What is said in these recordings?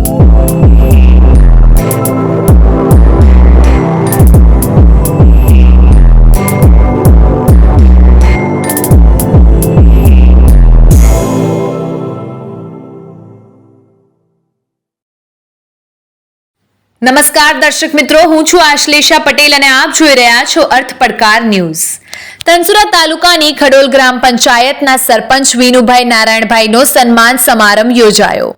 નમસ્કાર દર્શક મિત્રો, હું છું આશ્લેષા પટેલ અને આપ જોઈ રહ્યા છો અર્થ પડકાર ન્યૂઝ। ધનસુરા તાલુકાની ખડોલ ગ્રામ પંચાયતના સરપંચ વિનુભાઈ નારાયણભાઈનો સન્માન સમારંભ યોજાયો।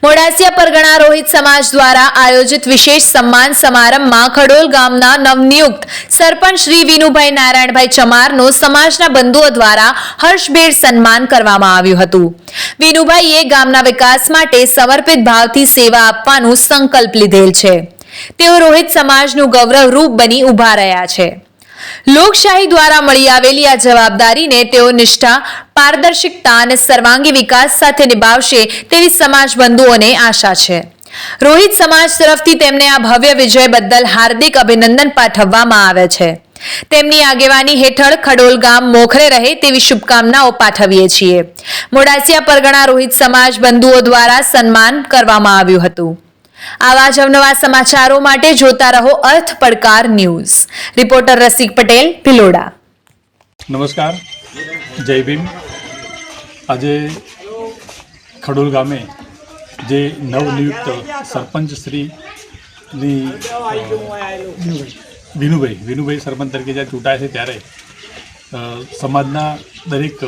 મોડાસિયા પરગણા રોહિત સમાજ દ્વારા આયોજિત વિશેષ સન્માન સમારંભમાં ખડોલ ગામના નવનિયુક્ત સરપંચ શ્રી વિનુભાઈ નારાયણભાઈ ચમારનો સમાજના બંધુઓ દ્વારા હર્ષભેર સન્માન કરવામાં આવ્યું હતું। વિનુભાઈએ ગામના વિકાસ માટે સમર્પિત ભાવથી સેવા આપવાનો સંકલ્પ લીધેલ છે। તેઓ રોહિત સમાજનું ગૌરવરૂપ બની ઊભા રહ્યા છે। લોકશાહી દ્વારા મળી આવેલી આ જવાબદારીને તેઓ નિષ્ઠા, પારદર્શિકતા અને સર્વાંગી વિકાસ સાથે નિભાવશે તેવી સમાજ બંધુઓને આશા છે। રોહિત સમાજ તરફથી તેમને આ ભવ્ય વિજય બદલ હાર્દિક અભિનંદન પાઠવવામાં આવે છે। તેમની આગેવાની હેઠળ ખડોલ ગામ મોખરે રહે તેવી શુભકામનાઓ પાઠવીએ છીએ। મોડાસિયા પરગણા રોહિત સમાજ બંધુઓ દ્વારા સન્માન કરવામાં આવ્યું હતું। આવા જ અવનવા સમાચારો માટે જોતા રહો અર્થ પડકાર ન્યૂઝ। રિપોર્ટર રસિક પટેલ, ભિલોડા। નમસ્કાર, જય ભીમ। આજે ખડોલ ગામે જે નવનિયુક્ત સરપંચ શ્રીની વિનુભાઈ સરપંચ તરીકે જ્યારે ચૂંટાય છે ત્યારે સમાજના દરેક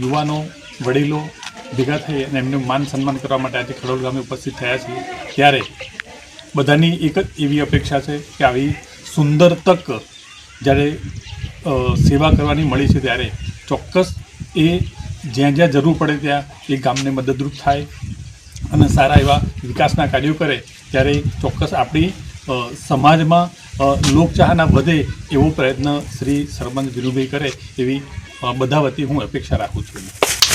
યુવાનો, વડીલો ભેગા થઈ અને એમનું માન સન્માન કરવા માટે આજે ખડોલ ગામે ઉપસ્થિત થયા છીએ। ત્યારે બધાની એક જ એવી અપેક્ષા છે કે આવી સુંદર તક જ્યારે સેવા કરવાની મળી છે ત્યારે ચોક્કસ એ જ્યાં જ્યાં જરૂર પડે ત્યાં એ ગામને મદદરૂપ થાય અને સારા એવા વિકાસના કાર્યો કરે ત્યારે ચોક્કસ આપણી સમાજમાં લોકચાહના વધે એવો પ્રયત્ન શ્રી સરપંચ વિનુભાઈ કરે એવી બધા વતી હું અપેક્ષા રાખું છું।